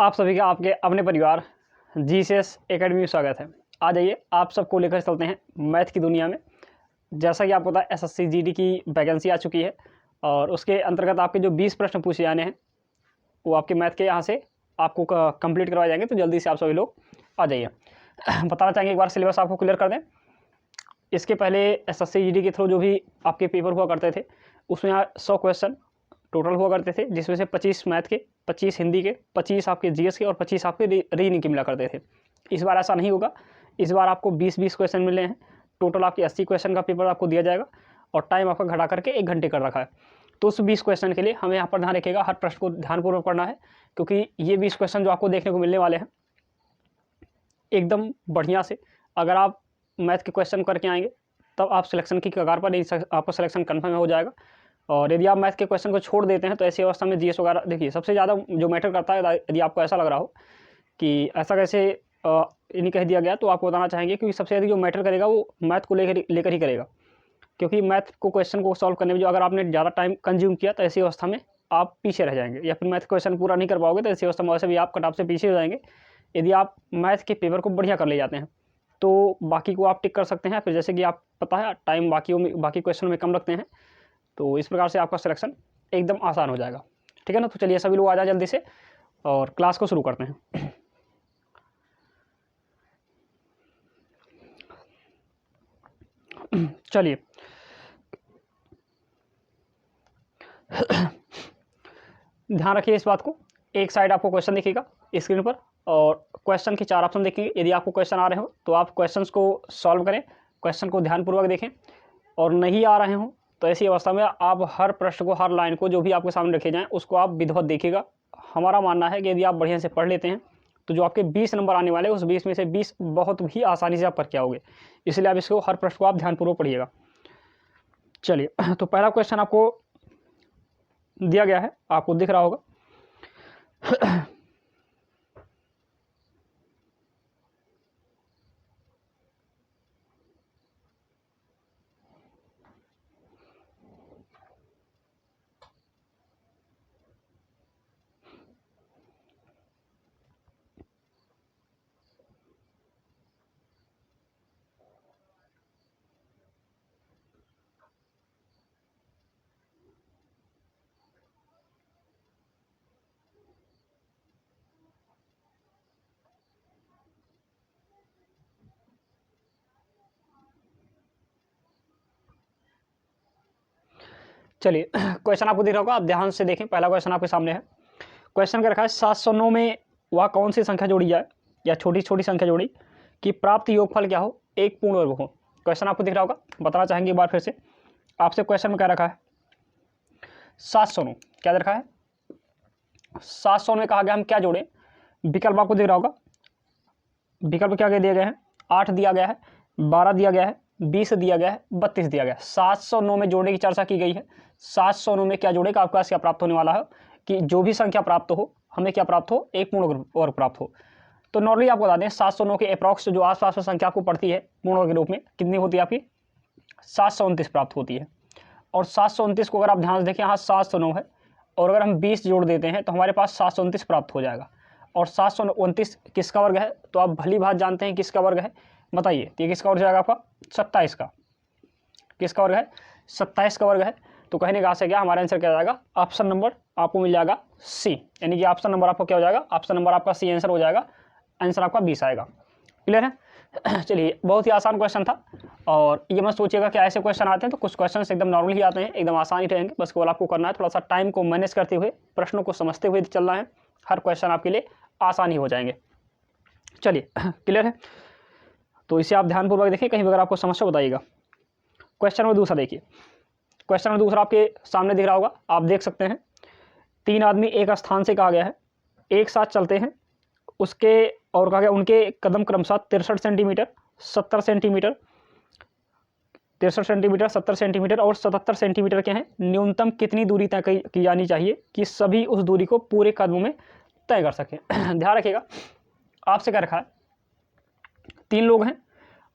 आप सभी का आपके अपने परिवार जीसीएस एकेडमी में स्वागत है। आ जाइए, आप सबको लेकर चलते हैं मैथ की दुनिया में। जैसा कि आपको पता है एसएससी जीडी की वैकेंसी आ चुकी है और उसके अंतर्गत आपके जो 20 प्रश्न पूछे जाने हैं वो आपके मैथ के यहाँ से आपको कंप्लीट करवाए जाएंगे। तो जल्दी से आप सभी लोग आ जाइए। बताना चाहेंगे एक बार सिलेबस आपको क्लियर कर दें। इसके पहले एसएससी जीडी के थ्रू जो भी आपके पेपर हुआ करते थे उसमें 100 क्वेश्चन टोटल हुआ करते थे, जिसमें से 25 मैथ के, 25 हिंदी के, 25 आपके जीएस के और 25 आपके रीजनिंग के मिला करते थे। इस बार ऐसा नहीं होगा। इस बार आपको 20-20 क्वेश्चन मिले हैं। टोटल आपके 80 क्वेश्चन का पेपर आपको दिया जाएगा और टाइम आपका घटा करके 1 घंटे कर रखा है। तो उस 20 क्वेश्चन के लिए हमें यहाँ पर ध्यान रखिएगा, हर प्रश्न को ध्यानपूर्वक पढ़ना है, क्योंकि ये 20 क्वेश्चन जो आपको देखने को मिलने वाले हैं एकदम बढ़िया से अगर आप मैथ के क्वेश्चन करके आएंगे तब आप सिलेक्शन की कगार पर आपका सिलेक्शन कन्फर्म हो जाएगा। और यदि आप मैथ के क्वेश्चन को छोड़ देते हैं तो ऐसी अवस्था में जीएस वगैरह देखिए सबसे ज़्यादा जो मैटर करता है। यदि आपको ऐसा लग रहा हो कि ऐसा कैसे इन्हीं कह दिया गया, तो आपको बताना चाहेंगे क्योंकि सबसे ज़्यादा जो मैटर करेगा वो मैथ को लेकर ही करेगा। क्योंकि मैथ को क्वेश्चन को सॉल्व करने में जो अगर आपने ज़्यादा टाइम कंज्यूम किया तो ऐसी अवस्था में आप पीछे रह जाएंगे, या फिर मैथ क्वेश्चन पूरा नहीं कर पाओगे तो ऐसी अवस्था में वैसे भी आप कट ऑफ से पीछे हो जाएंगे। यदि आप मैथ के पेपर को बढ़िया कर ले जाते हैं तो बाकी को आप टिक कर सकते हैं। फिर जैसे कि आप पता है टाइम बाकी क्वेश्चन में कम रखते हैं, तो इस प्रकार से आपका सिलेक्शन एकदम आसान हो जाएगा। ठीक है ना। तो चलिए सभी लोग आ जाए जल्दी से और क्लास को शुरू करते हैं। चलिए ध्यान रखिए इस बात को। एक साइड आपको क्वेश्चन दिखेगा स्क्रीन पर और क्वेश्चन के 4 ऑप्शन देखेंगे। यदि आपको क्वेश्चन आ रहे हो तो आप क्वेश्चंस को सॉल्व करें, क्वेश्चन को ध्यानपूर्वक देखें। और नहीं आ रहे हो तो ऐसी अवस्था में आप हर प्रश्न को, हर लाइन को जो भी आपके सामने रखे जाएँ उसको आप विधिवत देखिएगा। हमारा मानना है कि यदि आप बढ़िया से पढ़ लेते हैं तो जो आपके 20 नंबर आने वाले उस 20 में से 20 बहुत ही आसानी से आप करके आओगे। इसलिए आप इसको हर प्रश्न को आप ध्यानपूर्वक पढ़िएगा। चलिए तो पहला क्वेश्चन आपको दिया गया है, आपको दिख रहा होगा। चलिए क्वेश्चन आपको दिख रहा होगा, आप ध्यान से देखें। पहला क्वेश्चन आपके सामने है। क्वेश्चन क्या रखा है, 709 में वह कौन सी संख्या जोड़ी जाए या छोटी छोटी संख्या जोड़ी कि प्राप्त योगफल क्या हो, एक पूर्ण वर्ग हो। क्वेश्चन आपको दिख रहा होगा, बताना चाहेंगे एक बार फिर से आपसे। क्वेश्चन में क्या रखा है, 709 क्या रखा है, 700 में कहा गया हम क्या जोड़ें। विकल्प आपको दिख रहा होगा, विकल्प क्या दिए गए हैं, 8 दिया गया है, 12 दिया गया है, 20 दिया गया है, 32 दिया गया है। 709 में जोड़ने की चर्चा की गई है। 709 में क्या जोड़े, आपके पास क्या प्राप्त होने वाला है कि जो भी संख्या प्राप्त हो हमें क्या प्राप्त हो, एक पूर्ण वर्ग प्राप्त हो। तो नॉर्मली आपको बता दें 709 के अप्रॉक्स जो आसपास में संख्या आपको पड़ती है पूर्ण वर्ग के रूप में कितनी होती है, आपकी 729 प्राप्त होती है। और 729 को अगर आप ध्यान से देखें, यहाँ 709 है और अगर हम 20 जोड़ देते हैं तो हमारे पास 729 प्राप्त हो जाएगा। और 729 किसका वर्ग है, तो आप भली बात जानते हैं किसका वर्ग है, बताइए। तो ये किसका वर्ग जाएगा आपका, 27 का। किसका वर्ग है, 27 का वर्ग है। तो कहने का आशय क्या, हमारा आंसर क्या जाएगा, ऑप्शन नंबर आपको मिल जाएगा सी। यानी कि ऑप्शन नंबर आपको क्या हो जाएगा, ऑप्शन नंबर आपका सी आंसर हो जाएगा। आंसर आपका 20 आएगा। क्लियर है। चलिए बहुत ही आसान क्वेश्चन था और ये मत सोचिएगा कि ऐसे क्वेश्चन आते हैं, तो कुछ क्वेश्चन एकदम नॉर्मल ही आते हैं, एकदम आसान ही रहेंगे। बस केवल आपको करना है थोड़ा सा टाइम को मैनेज करते हुए, प्रश्नों को समझते हुए चलना है। हर क्वेश्चन आपके लिए आसान ही हो जाएंगे। चलिए क्लियर है। तो इसे आप ध्यानपूर्वक देखिए, कहीं अगर आपको समस्या बताइएगा। क्वेश्चन नंबर दूसरा देखिए, क्वेश्चन नंबर दूसरा आपके सामने दिख रहा होगा, आप देख सकते हैं। 3 आदमी एक स्थान से कहा गया है एक साथ चलते हैं, उसके और कहा गया उनके कदम क्रमशः 63 सेंटीमीटर, 70 सेंटीमीटर, 63 सेंटीमीटर, 70 सेंटीमीटर और 77 सेंटीमीटर के हैं। न्यूनतम कितनी दूरी तय की जानी चाहिए कि सभी उस दूरी को पूरे कदमों में तय कर सकें। ध्यान रखिएगा, आपसे क्या रखा है, 3 लोग हैं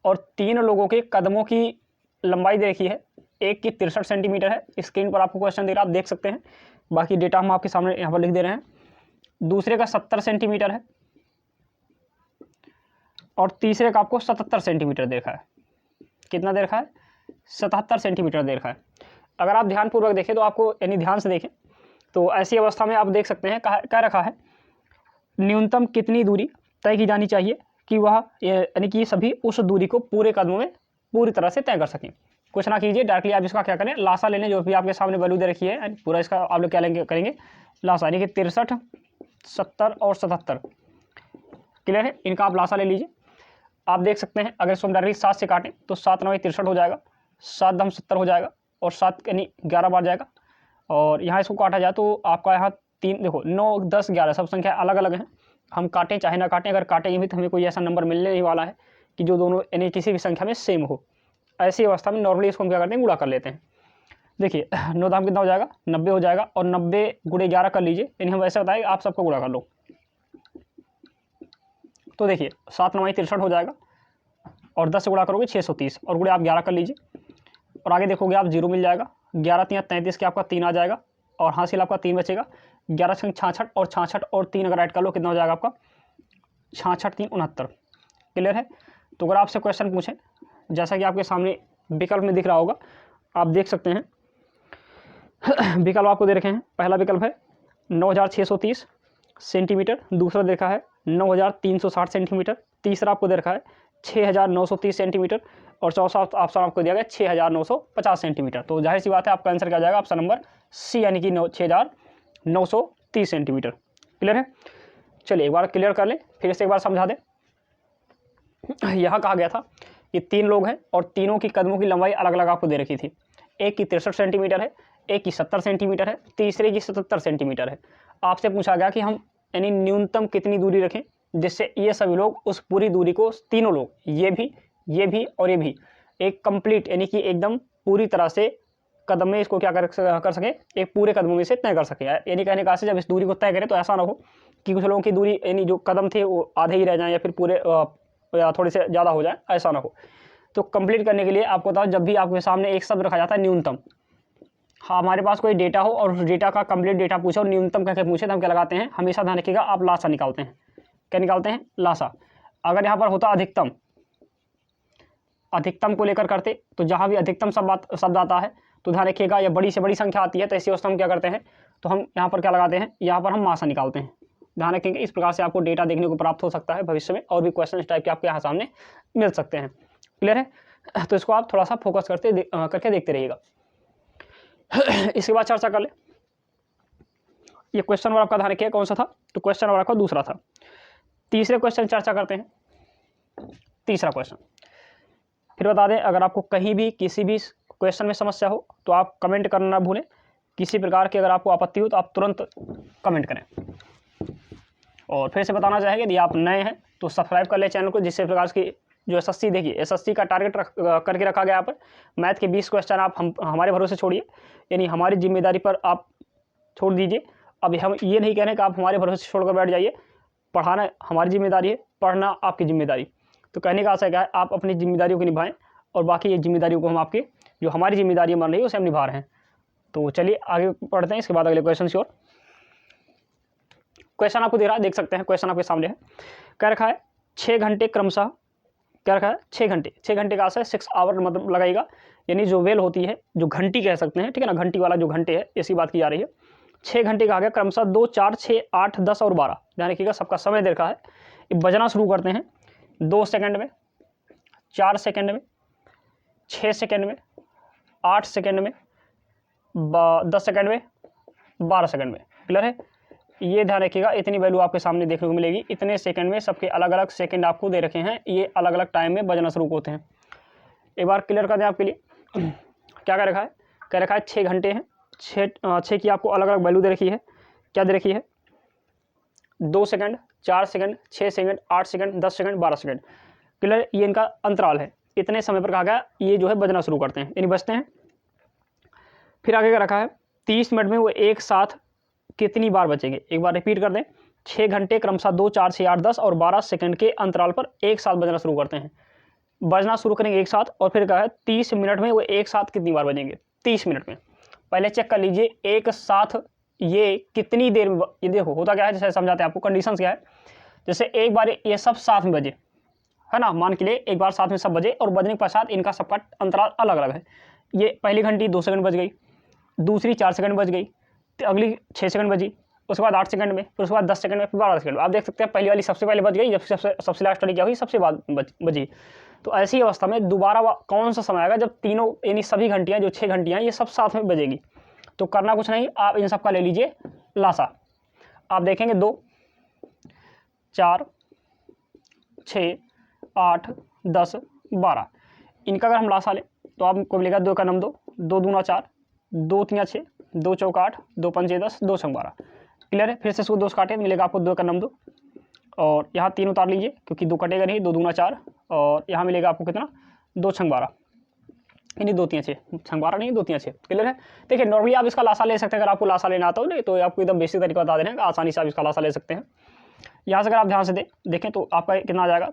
और 3 लोगों के कदमों की लंबाई दे रखी है। एक की 63 सेंटीमीटर है। स्क्रीन पर आपको क्वेश्चन दे रहा है, आप देख सकते हैं। बाकी डेटा हम आपके सामने यहाँ पर लिख दे रहे हैं। दूसरे का 70 सेंटीमीटर है और तीसरे का आपको 77 सेंटीमीटर दे रखा है। कितना दे रखा है? 77 सेंटीमीटर दे रखा है। अगर आप ध्यानपूर्वक देखें तो आपको यानी ध्यान से देखें तो ऐसी अवस्था में आप देख सकते हैं क्या रखा है, न्यूनतम कितनी दूरी तय की जानी चाहिए कि वह यानी कि सभी उस दूरी को पूरे कदमों में पूरी तरह से तय कर सकें। कुछ ना कीजिए, डायरेक्टली आप इसका क्या करें, लासा ले लें, जो भी आपके सामने वैल्यू दे रखी है पूरा इसका आप लोग क्या करेंगे लासा, यानी कि 63, 70 और 77। क्लियर है? इनका आप लासा ले लीजिए। आप देख सकते हैं अगर इसको हम डायरेक्टली 7 से काटें तो 7 9 63 हो जाएगा, 7 दम 70 हो जाएगा और 7 यानी 11 बार जाएगा। और यहाँ इसको काटा जाए तो आपका यहाँ 3 देखो 9 10 11 सब संख्या अलग अलग हैं। हम काटें चाहे ना काटें, अगर काटेंगे भी तो हमें कोई ऐसा नंबर मिलने ही वाला है कि जो दोनों यानी किसी भी संख्या में सेम हो। ऐसी अवस्था में नॉर्मली इसको हम क्या करते हैं, गुणा कर लेते हैं। देखिए 9 दाम कितना हो जाएगा, 90 हो जाएगा और 90 गुणे 11 कर लीजिए, यानी हम ऐसा बताएं आप सबको गुणा कर लो। तो देखिए 7 9 63 हो जाएगा और 10 से गुणा करोगे 630 और गुणे आप 11 कर लीजिए और आगे देखोगे आप 0 मिल जाएगा। 11 3 33 के आपका 3 आ जाएगा और हासिल आपका 3 बचेगा। 11 6 66 और 66 और 3 अगर ऐड कर लो कितना हो जाएगा आपका 66 3 69। क्लियर है? तो अगर आपसे क्वेश्चन पूछें, जैसा कि आपके सामने विकल्प में दिख रहा होगा, आप देख सकते हैं विकल्प आपको दे रखे हैं। पहला विकल्प है 9630 सेंटीमीटर, दूसरा देखा है 9360 सेंटीमीटर, तीसरा आपको दे रखा है 6930 सेंटीमीटर और चौथा ऑप्शन आपको दिया गया 6950 सेंटीमीटर। तो जाहिर सी बात है आपका आंसर क्या जाएगा, ऑप्शन नंबर सी, यानी कि 6930 सेंटीमीटर। क्लियर है? चलिए एक बार क्लियर कर लें, फिर से एक बार समझा दें। यहाँ कहा गया था कि 3 लोग हैं और तीनों की कदमों की लंबाई अलग अलग आपको दे रखी थी। एक की 63 सेंटीमीटर है, एक की 70 सेंटीमीटर है, तीसरे की 77 सेंटीमीटर है। आपसे पूछा गया कि हम यानी न्यूनतम कितनी दूरी रखें जिससे ये सभी लोग उस पूरी दूरी को, तीनों लोग, ये भी और ये भी एक कंप्लीट यानी कि एकदम पूरी तरह से कदम में इसको क्या कर सके, एक पूरे कदमों में से तय कर सके। यानी कहने का से जब इस दूरी को तय करें तो ऐसा ना हो कि कुछ लोगों की दूरी यानी जो कदम थे वो आधे ही रह जाएं या फिर पूरे या थोड़े से ज़्यादा हो जाए, ऐसा ना हो। तो कंप्लीट करने के लिए आपको बताओ, जब भी आपके सामने एक शब्द रखा जाता है न्यूनतम, हाँ हमारे पास कोई डेटा हो और उस डेटा का कंप्लीट डेटा पूछे और न्यूनतम करके पूछे तो हम क्या लगाते हैं, हमेशा ध्यान रखिएगा आप लासा निकालते हैं। क्या निकालते हैं? लासा। अगर यहाँ पर होता अधिकतम, अधिकतम को लेकर करते तो जहाँ भी अधिकतम शब्द आता है तो ध्यान रखिएगा या बड़ी से बड़ी संख्या आती है तो ऐसी अवस्था हम क्या करते हैं, तो हम यहाँ पर क्या लगाते हैं, यहाँ पर हम मासा निकालते हैं। ध्यान रखेंगे, इस प्रकार से आपको डेटा देखने को प्राप्त हो सकता है भविष्य में, और भी क्वेश्चन इस टाइप के आपके यहाँ सामने मिल सकते हैं। क्लियर है? तो इसको आप थोड़ा सा फोकस करके देखते रहिएगा। इसके बाद चर्चा कर ले, ये क्वेश्चन नंबर आपका ध्यान रखिए कौन सा था, तो क्वेश्चन नंबर आपका दूसरा था। तीसरे क्वेश्चन चर्चा करते हैं। तीसरा क्वेश्चन फिर बता दें, अगर आपको कहीं भी किसी भी क्वेश्चन में समस्या हो तो आप कमेंट करना ना भूलें। किसी प्रकार की अगर आपको आपत्ति हो तो आप तुरंत कमेंट करें। और फिर से बताना चाहेंगे यदि आप नए हैं तो सब्सक्राइब कर लें चैनल को, जिससे प्रकार की जो एसएससी, देखिए एसएससी का टारगेट करके रखा गया यहाँ पर। मैथ के 20 क्वेश्चन आप हमारे भरोसे छोड़िए, यानी हमारी जिम्मेदारी पर आप छोड़ दीजिए। अब हम ये नहीं कह रहे कि आप हमारे भरोसे छोड़कर बैठ जाइए, पढ़ाना हमारी जिम्मेदारी है, पढ़ना आपकी जिम्मेदारी। तो कहने का आशय क्या है, आप अपनी जिम्मेदारियों को निभाएं और बाकी ये जिम्मेदारियों को हम आपकी जो हमारी जिम्मेदारियाँ बन रही है उसे हम निभा रहे हैं। तो चलिए आगे पढ़ते हैं, इसके बाद अगले क्वेश्चन की ओर। क्वेश्चन आपको दे रहा है, देख सकते हैं क्वेश्चन आपके सामने है। कह रखा है 6 घंटे क्रमशः, क्या रखा है 6 घंटे, 6 घंटे का आशय 6 आवर मतलब लगाएगा, यानी जो वेल होती है, जो घंटी कह सकते हैं, ठीक है ना, घंटी वाला जो घंटे है, इसी बात की जा रही है। 6 घंटे का आ गया क्रमशः 2 4 6 8 10 और 12। ध्यान रखिएगा सबका समय दे रखा है। ये बजना शुरू करते हैं 2 सेकंड में, 4 सेकंड में, 6 सेकंड में, 8 सेकंड में, 10 सेकंड में, 12 सेकंड में। क्लियर है? ये ध्यान रखिएगा, इतनी वैल्यू आपके सामने देखने को मिलेगी। इतने सेकंड में सबके अलग अलग सेकंड आपको दे रखे हैं, ये अलग अलग टाइम में बजना शुरू होते हैं। एक बार क्लियर कर दें आपके लिए। क्या कह रखा है? कह रखा है 6 घंटे हैं, 6 की आपको अलग अलग वैल्यू दे रखी है। क्या दे रखी है? 2 second, 4 second, 6 second, 8 second, 10 second, 12 second. Clear? ये इनका अंतराल है। इतने समय पर कहा गया ये जो है बजना शुरू करते हैं, यानी बजते हैं। फिर आगे का रखा है 30 मिनट में वो एक साथ कितनी बार बचेंगे। एक बार रिपीट कर दें, 6 घंटे क्रमशः 2 4 6 8 10 और 12 सेकंड के अंतराल पर एक साथ बजना शुरू करते हैं। बजना शुरू करेंगे एक साथ, और फिर कहा है 30 मिनट में वो एक साथ कितनी बार बजेंगे। 30 मिनट में पहले चेक कर लीजिए, एक साथ ये कितनी देर में, ये देखो होता क्या है, जैसे समझाते हैं आपको, कंडीशंस क्या है। जैसे एक बार ये सब साथ में बजे, है ना, मान के लिए एक बार साथ में सब बजे और बजने के पश्चात इनका सबका अंतराल अलग अलग है। ये पहली घंटी 2 सेकंड बज गई, दूसरी 4 सेकंड बज गई, तो अगली 6 सेकंड बजी, उसके बाद 8 सेकंड में, फिर उसके बाद 10 सेकंड में, फिर 12 सेकंड में। आप देख सकते हैं पहली वाली सबसे पहले बज गई, जब सबसे लास्ट वाली क्या हुई, सबसे बाद बजी। तो ऐसी अवस्था में दोबारा कौन सा समय आएगा जब तीनों यानी सभी घंटियाँ जो 6 घंटियाँ ये सब साथ में बजेगी। तो करना कुछ नहीं, आप इन सब का ले लीजिए लासा। आप देखेंगे 2, 4, 6, 8, 10, 12, इनका अगर हम लासा लें तो आपको मिलेगा 2 का नम 2, 2 दूना 4, 2 3 6, 2 चौका 8, 2 पंचे 10, 2 छंग 12। क्लियर है। फिर से इसको 2 से काटे, मिलेगा आपको 2 का नम 2, और यहाँ 3 उतार लीजिए क्योंकि 2 कटेगा नहीं, 2 दूना 4, और यहाँ मिलेगा आपको कितना, 2 छंग 12, यानी 2 3 6, छंग 12 नहीं, 2 3 6। क्लियर है। देखिए नॉर्मली आप इसका लासा ले सकते हैं, अगर आपको लासा लेना आता हो नहीं तो आपको एकदम बेसिक तरीका बता दे रहे हैं, आसानी से आप इसका लासा ले सकते हैं। यहाँ से अगर आप ध्यान से देखें तो आपका कितना आ जाएगा,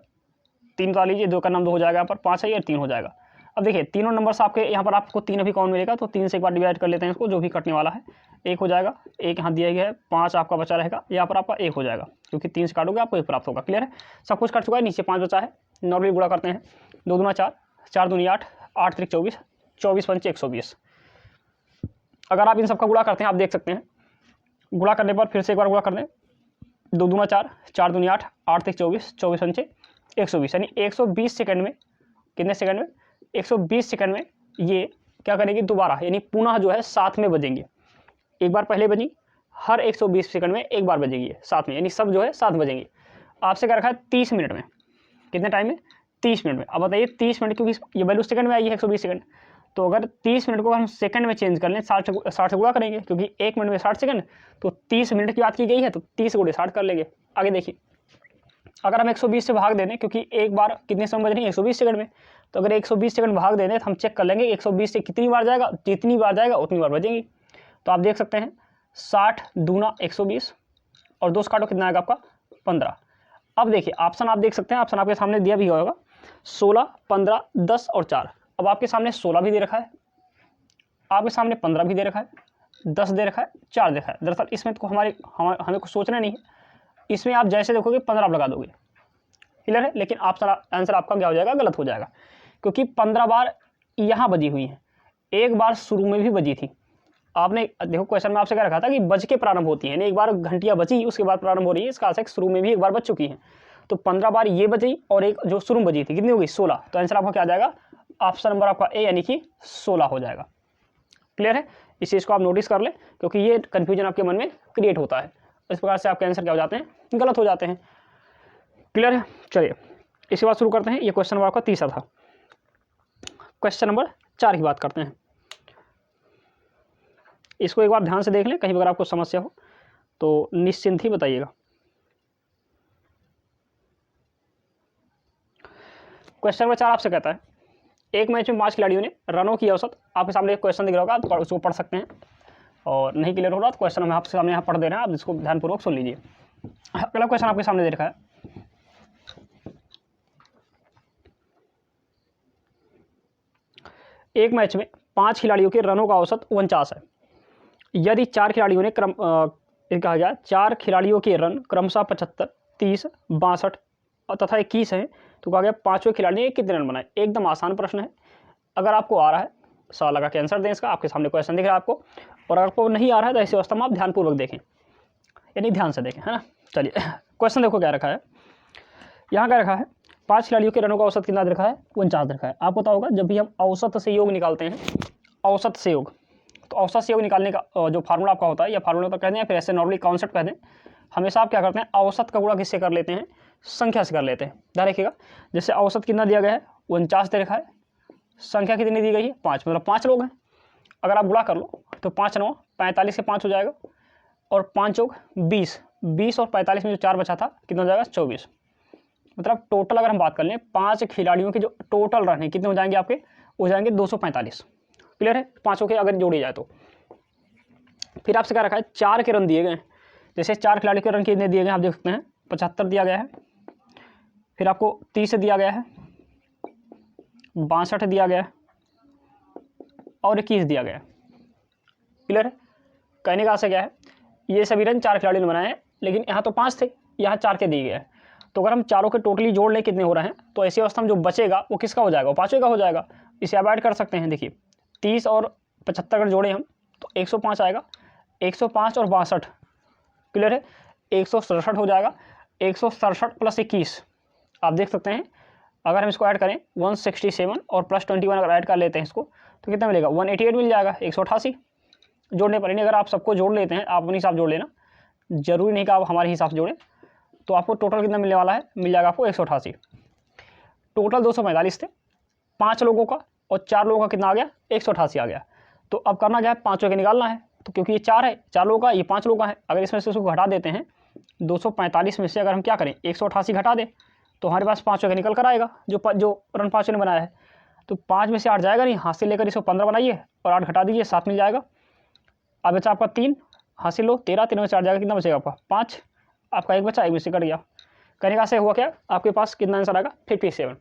3 उतार लीजिए, 2 का नम 2 हो जाएगा, यहाँ पर 5 है और 3 हो जाएगा। अब देखिए तीनों नंबर्स आपके यहाँ पर आपको 3 अभी कौन मिलेगा, तो 3 से एक बार डिवाइड कर लेते हैं इसको, जो भी कटने वाला है 1 हो जाएगा, 1 यहाँ दिया गया है, 5 आपका बचा रहेगा, यहाँ पर आपका 1 हो जाएगा, क्योंकि 3 से काटोगे आपको 1 प्राप्त होगा। क्लियर है। सब कुछ कट चुका है, नीचे 5 बचा है। नॉर्मली गुणा करते हैं, 2 दूना 4, 4 दूनी 8, 8 त्रिक 24, 24 पंचे 120। अगर आप इन सबका गुणा करते हैं, आप देख सकते हैं गुणा करने पर फिर से एक बार गुणा कर दें, 2 दूना 4, 4 दूनी 8, 8 त्रिक 24, 24 पंचे 120, यानी 120 सेकंड में, कितने सेकंड में, 120 सेकंड में ये क्या करेगी दोबारा, यानी पुनः जो है साथ में बजेंगे। एक बार पहले बजी, हर 120 सेकंड में एक बार बजेगी साथ में, यानी सब जो है साथ बजेंगे। आपसे क्या रखा है 30 मिनट में, कितने टाइम में, 30 मिनट में। अब बताइए 30 मिनट, क्योंकि ये वैल्यू सेकंड में आई है 120 सेकंड, तो अगर 30 मिनट को हम सेकंड में चेंज कर लें, 60 से गुणा करेंगे, क्योंकि 1 मिनट में 60 सेकंड, तो 30 मिनट की बात की गई है, तो 30 गुणे 60 कर लेंगे। आगे देखिए, अगर हम 120 से भाग दे दें, क्योंकि एक बार कितने समय बज रही है, 120 सेकंड में, तो अगर 120 सेकंड भाग दे दें तो हम चेक कर लेंगे 120 से कितनी बार जाएगा, जितनी बार जाएगा उतनी बार बजेगी। तो आप देख सकते हैं 60 दूना 120 और 2 से काटो, कितना आएगा आपका 15। अब देखिए ऑप्शन आप देख सकते हैं, ऑप्शन आपके सामने दिया भी होगा 16, 15, 10 और 4। अब आपके सामने 16 भी दे रखा है, आपके सामने 15 भी दे रखा है, 10 दे रखा है, 4 दे रखा है। दरअसल इसमें तो हमें कुछ सोचना नहीं है, इसमें आप जैसे देखोगे 15 आप लगा दोगे। क्लियर है। लेकिन आंसर आपका क्या हो जाएगा, गलत हो जाएगा, क्योंकि 15 बार यहाँ बजी हुई है, एक बार शुरू में भी बजी थी। आपने देखो क्वेश्चन में आपसे क्या रखा था कि बज के प्रारंभ होती है, एक बार घंटियाँ बजी उसके बाद प्रारंभ हो रही है, इसका अर्थ शुरू में भी एक बार बज चुकी है। तो 15 बार ये बजी और एक जो शुरू में बजी थी, कितनी होगी 16। तो आंसर आपका क्या आ जाएगा, ऑप्शन नंबर आपका ए यानी कि 16 हो जाएगा। क्लियर है। इस चीज़ को आप नोटिस कर लें, क्योंकि ये कन्फ्यूजन आपके मन में क्रिएट होता है, इस प्रकार से आपके आंसर क्या हो जाते हैं, गलत हो जाते हैं। क्लियर है। चलिए इसके बाद शुरू करते हैं, ये क्वेश्चन नंबर आपका तीसरा था। क्वेश्चन नंबर 4 की बात करते हैं। इसको एक बार ध्यान से देख लें, कहीं अगर आपको समस्या हो तो निश्चिंत ही बताइएगा। क्वेश्चन नंबर 4 आपसे कहता है, एक मैच में 5 खिलाड़ियों ने रनों की औसत, आपके सामने एक क्वेश्चन दिख रहा होगा, आप उसको पढ़ सकते हैं, और नहीं क्लियर हो रहा तो क्वेश्चन हम आपके सामने यहाँ पढ़ दे रहे हैं, आप इसको ध्यानपूर्वक सुन लीजिए। पहला क्वेश्चन आपके सामने दे रखा है, एक मैच में 5 खिलाड़ियों के रनों का औसत 49 है। यदि 4 खिलाड़ियों ने कहा गया 4 खिलाड़ियों के रन क्रमशः 75, 30, 62 तथा 21 हैं, तो कहा गया 5वें खिलाड़ी ने कितने रन बनाए। एकदम आसान प्रश्न है, अगर आपको आ रहा है सवाल लगा के आंसर दें इसका, आपके सामने क्वेश्चन दिख रहा है आपको, और अगर आपको नहीं आ रहा है तो ऐसी अवस्था में आप ध्यानपूर्वक देखें, यानी ध्यान से देखें, है ना। चलिए क्वेश्चन देखो क्या रखा है, यहाँ क्या रखा है, 5 खिलाड़ियों के रनों का औसत कितना रखा है, 49 रखा है। आपको पता होगा जब भी हम औसत से योग निकालते हैं, औसत से योग, तो औसत से योग निकालने का जो फार्मूला आपका होता है, या फार्मूला तो कहते हैं, फिर ऐसे नॉर्मली कॉन्सेप्ट कहते हैं, हमेशा आप क्या करते हैं, औसत का गुणा किससे कर लेते हैं, संख्या से कर लेते हैं। ध्यान रखिएगा, जैसे औसत कितना दिया गया है 49 दे रखा है, संख्या कितनी दी गई है 5, मतलब 5 लोग हैं। अगर आप गुणा कर लो तो 5 9 45 से 5 हो जाएगा, और 5 चौक 20, 20 और 45 में जो 4 बचा था कितना हो जाएगा 24। मतलब टोटल अगर हम बात कर लें 5 खिलाड़ियों के जो टोटल रन है कितने हो जाएंगे आपके, हो जाएंगे 245। क्लियर है, 5 के अगर जोड़े जाए तो। फिर आपसे क्या रखा है, 4 के रन दिए गए हैं, जैसे 4 खिलाड़ी के रन कितने दिए गए हैं आप देख सकते हैं, 75 दिया गया है, फिर आपको 30 दिया गया है, 62 दिया गया है, और 21 दिया गया है। क्लियर है। कहने का आशय क्या है ये सभी रन 4 खिलाड़ियों ने बनाए हैं, लेकिन यहाँ तो 5 थे, यहाँ 4 के दिए गए हैं। तो अगर हम चारों के टोटली जोड़ लें कितने हो रहे हैं, तो ऐसी अवस्था में जो बचेगा वो किसका हो जाएगा, वो 5वें का हो जाएगा। इसे आप ऐड कर सकते हैं। देखिए 30 और 75 अगर जोड़े हम तो 105 आएगा। 105 और 62 क्लियर है, 167 हो जाएगा। 167 प्लस 21 आप देख सकते हैं, अगर हम इसको ऐड करें 167 और प्लस 21 अगर ऐड कर लेते हैं इसको तो कितना मिलेगा, 188 मिल जाएगा। 188 जोड़ने पर नहीं, अगर आप सबको जोड़ लेते हैं, आप अपने हिसाब जोड़ लेना, जरूरी नहीं कि आप हमारे हिसाब से जोड़ें, तो आपको टोटल कितना मिलने वाला है, मिल जाएगा आपको 188। टोटल 245 थे, 5 लोगों का और 4 लोगों का कितना आ गया, 188 आ गया। तो अब करना क्या है, 5 के निकालना है। तो क्योंकि ये 4 है, 4 लोगों का, ये 5 लोगों का है, अगर इसमें से उसको घटा देते हैं 245 में से अगर हम क्या करें 188 घटा दें तो हमारे पास 5 के निकल कर आएगा, जो रन 5 ने बनाया है। तो 5 में से 8 जाएगा नहीं, हाथ से लेकर इसको 15 बनाइए और 8 घटा दीजिए, 7 मिल जाएगा। अब बचा आपका 3, हासिल लो 13, 3 में से 8 जाएगा, कितना बचेगा आपका 5, आपका 1 बचा, 1 में से कट गया। कहने का से हुआ क्या, आपके पास कितना आंसर आएगा 57।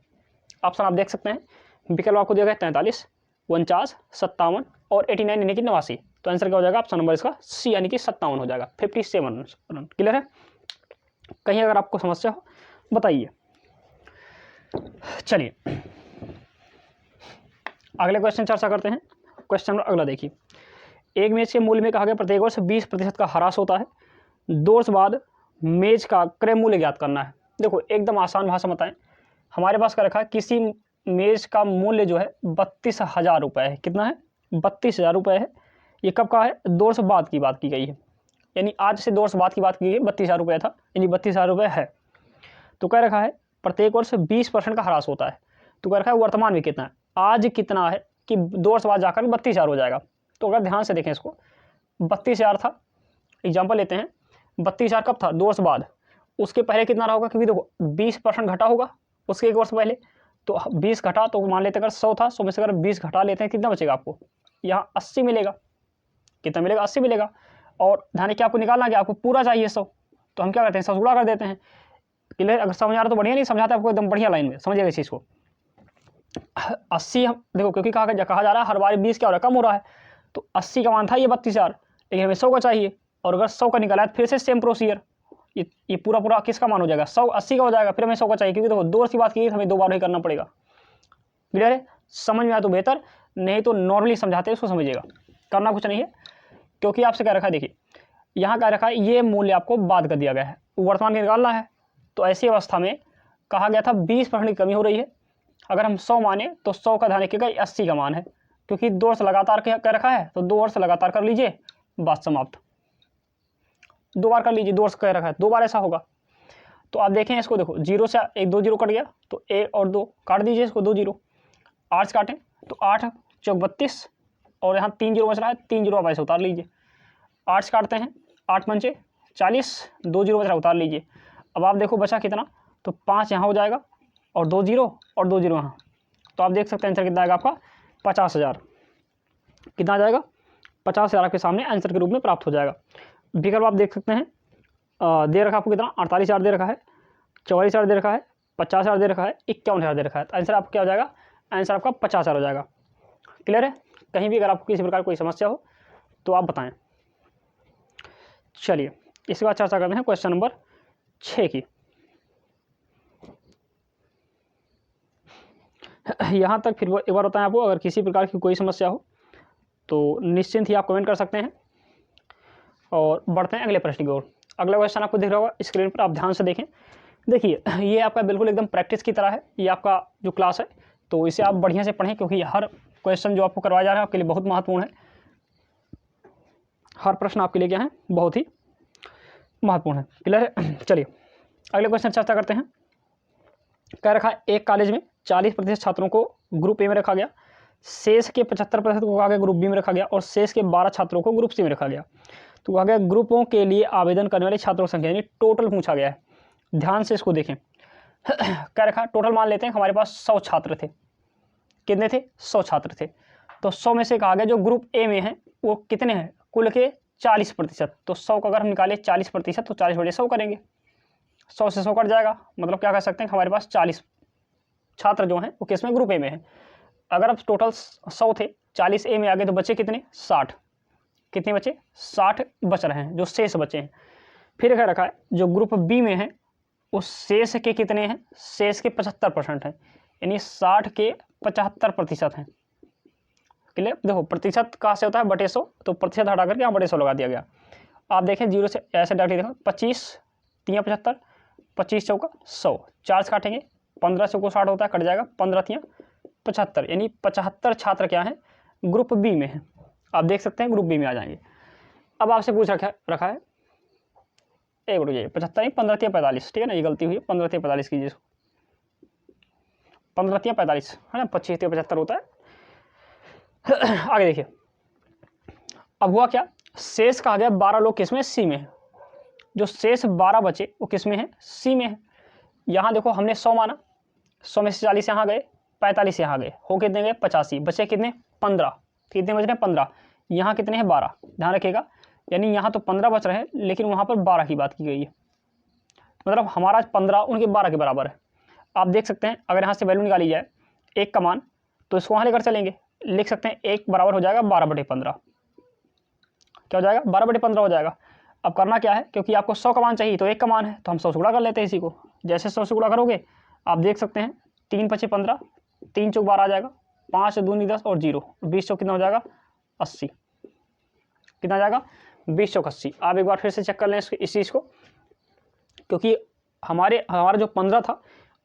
ऑप्शन आप देख सकते हैं, विकल्प आपको दिया गया 43, 49, 57 और 89 यानी कि 89। तो आंसर क्या हो जाएगा ऑप्शन नंबर इसका सी यानी कि 57 हो जाएगा, 57 रन। क्लियर है, कहीं अगर आपको समस्या हो बताइए। चलिए अगले क्वेश्चन चर्चा करते हैं। क्वेश्चन नंबर अगला देखिए, एक मैच के मूल्य में कहा गया प्रत्येक वर्ष 20% का ह्रास होता है, 2 वर्ष बाद मैच का क्रय मूल्य ज्ञात करना है। देखो एकदम आसान भाषा में बताएं, हमारे पास क्या रखा है, किसी मैच का मूल्य जो है 32,000 रुपये है। कितना है, 32,000 रुपये है। ये कब का है, 2 वर्ष बाद की बात की गई है, यानी आज से 2 वर्ष बाद की बात की गई है। 32,000 रुपये था, यानी 32,000 रुपये है। तो क्या रखा है, प्रत्येक वर्ष 20% का ह्रास होता है। तो क्या रखा है, वर्तमान में कितना है, आज कितना है कि 2 वर्ष बाद जाकर 32,000 हो जाएगा। तो अगर ध्यान से देखें इसको, 32,000 था, एग्जाम्पल लेते हैं, 32,000 कब था, 2 वर्ष बाद। उसके पहले कितना रहा होगा, क्योंकि देखो 20% घटा होगा उसके 1 वर्ष पहले, तो 20 घटा तो मान लेते अगर 100 था, 100 में से अगर 20 घटा लेते हैं कितना बचेगा आपको, यहाँ 80 मिलेगा। कितना मिलेगा, 80 मिलेगा। और ध्यान क्या आपको निकालना है, आपको पूरा चाहिए 100, तो हम क्या करते हैं 100 गुणा कर देते हैं। क्लियर, अगर समझ आ रहा तो बढ़िया, नहीं समझाता आपको एकदम बढ़िया लाइन में समझिएगा इस चीज़ को। 80 हम देखो, क्योंकि कहा जा रहा है हर बार 20 क्या हो रहा है, कम हो रहा है। तो 80 का मान था ये 32,000, लेकिन हमें 100 का चाहिए, और अगर 100 का निकाला है फिर से सेम प्रोसीजर, ये पूरा किसका मान हो जाएगा, 100 80 का हो जाएगा, फिर हमें 100 का चाहिए, क्योंकि देखो 2 वर्ष की बात की हमें 2 बार ही करना पड़ेगा। क्लियर है, समझ में आया तो बेहतर, नहीं तो नॉर्मली समझाते हैं उसको समझिएगा, करना कुछ नहीं है। क्योंकि आपसे क्या रखा है, देखिए यहाँ क्या रखा है, ये मूल्य आपको बाद कर दिया गया है, वर्तमान में निकालना है। तो ऐसी अवस्था में कहा गया था 20% की कमी हो रही है। अगर हम 100 माने तो 100 का ध्यान रखिएगा 80 का मान है, क्योंकि 2 वर्ष लगातार क्या रखा है, तो 2 वर्ष लगातार कर लीजिए, बात समाप्त। 2 बार कर लीजिए, 2 वर्ष कह रखा है, 2 बार ऐसा होगा। तो आप देखें इसको, देखो 0 से 1 2 0 कट गया, तो 1 और 2 काट दीजिए इसको, 2 0 8 से काटें तो 8 चौक 32, और यहाँ 3 0 बच रहा है, 3 0 आप ऐसे उतार लीजिए। 8 से काटते हैं, 8 पंचे 40, 2 0 बच रहा है, उतार लीजिए। अब आप देखो बचा कितना, तो 5 यहाँ हो जाएगा और 2 0 और 2 0 यहाँ। तो आप देख सकते हैं आंसर कितना आएगा आपका 50,000। कितना आ जाएगा, 50,000 आपके सामने आंसर के रूप में प्राप्त हो जाएगा। विकल्प आप देख सकते हैं, दे रखा आपको कितना, 48,000 दे रखा है, 44,000 दे रखा है, 50,000 दे रखा है, 51,000 दे रखा है। तो आंसर आपका क्या हो जाएगा, आंसर आपका 50,000 हो जाएगा। क्लियर है, कहीं भी अगर आपको किसी प्रकार कोई समस्या हो तो आप बताएं। चलिए इसके बाद चर्चा करते हैं क्वेश्चन नंबर 6 की। यहाँ तक फिर एक बार बताएं आपको, अगर किसी प्रकार की कोई समस्या हो तो निश्चिंत ही आप कमेंट कर सकते हैं। और बढ़ते हैं अगले प्रश्न की ओर। अगला क्वेश्चन आपको दिख रहा होगा स्क्रीन पर, आप ध्यान से देखें। देखिए ये आपका बिल्कुल एकदम प्रैक्टिस की तरह है, ये आपका जो क्लास है, तो इसे आप बढ़िया से पढ़ें, क्योंकि हर क्वेश्चन जो आपको करवाया जा रहा है आपके लिए बहुत महत्वपूर्ण है। हर प्रश्न आपके लिए क्या है, बहुत ही महत्वपूर्ण है। क्लियर है, चलिए अगले क्वेश्चन चर्चा करते हैं। क्या रखा है, एक कॉलेज में 40% छात्रों को ग्रुप ए में रखा गया, शेष के 75% को कहा गया ग्रुप बी में रखा गया, और शेष के 12 छात्रों को ग्रुप सी में रखा गया। तो कहा गया ग्रुपों के लिए आवेदन करने वाले छात्रों की संख्या, यानी टोटल पूछा गया है। ध्यान से इसको देखें। क्या रखा, टोटल मान लेते हैं हमारे पास 100 छात्र थे। कितने थे, 100 छात्र थे। तो 100 में से कहा गया जो ग्रुप ए में है वो कितने हैं, कुल के 40%। तो 100 का अगर हम निकाले 40%, तो 40/100 करेंगे, 100 से 100 कट जाएगा। मतलब क्या कह सकते हैं, हमारे पास 40 छात्र जो हैं वो किस में, ग्रुप ए में है। अगर अब टोटल 100 थे, 40 ए में आ गए, तो बचे कितने, 60। कितने बचे, 60 बच रहे हैं जो शेष बचे हैं। फिर क्या रखा है, जो ग्रुप बी में है उस शेष के कितने हैं, शेष के 75% हैं, यानी 60 के 75% हैं। क्लियर। देखो प्रतिशत कहाँ से होता है, बटे 100, तो प्रतिशत हटा करके यहाँ बटे 100 लगा दिया गया। आप देखें 0 से ऐसे डायरेक्टली देखो, 25 3 75, 25 चौका 100, 4 से काटेंगे 15 चौको 60 होता है, कट जाएगा, 15 3 75, यानी 75 छात्र क्या है, ग्रुप बी में है। आप देख सकते हैं ग्रुप बी में आ जाएंगे। अब आपसे पूछ रखा है एक मिनट, ये 75 नहीं 15 3 45, ठीक है ना, ये गलती हुई है, 15 3 45 कीजिए, 15 3 45 है ना, 25 3 75 होता है। आगे देखिए, अब हुआ क्या, शेष कहा गया 12 लोग किस में, सी में है। जो शेष 12 बचे वो किस में है, सी में है। यहाँ देखो हमने 100 माना, 100 में से 40 यहाँ गए, 45 यहाँ गए, हो कितने गए 85, बचे कितने 15, कितने बच रहे हैं 15, यहाँ कितने हैं 12, ध्यान रखिएगा। यानी यहाँ तो 15 बच रहे हैं, लेकिन वहाँ पर 12 की बात की गई है, मतलब हमारा 15 उनके 12 के बराबर है। आप देख सकते हैं अगर यहाँ से वैल्यू निकाली जाए एक का मान, तो इसको वहाँ लेकर चलेंगे, लिख सकते हैं एक बराबर हो जाएगा 12/15, क्या हो जाएगा 12/15 हो जाएगा। अब करना क्या है, क्योंकि आपको 100 का मान चाहिए तो एक का मान है, तो हम 100 से गुणा कर लेते हैं इसी को। जैसे 100 से गुणा करोगे आप देख सकते हैं 3 × 5 = 15, 3 × 4 = 12 आ जाएगा, 5 × 2 = 10 और 0 20 चौक कितना हो जाएगा 80, कितना आ जाएगा 20 चौक 80। आप एक बार फिर से चेक कर लें इस चीज़ को, क्योंकि हमारा जो 15 था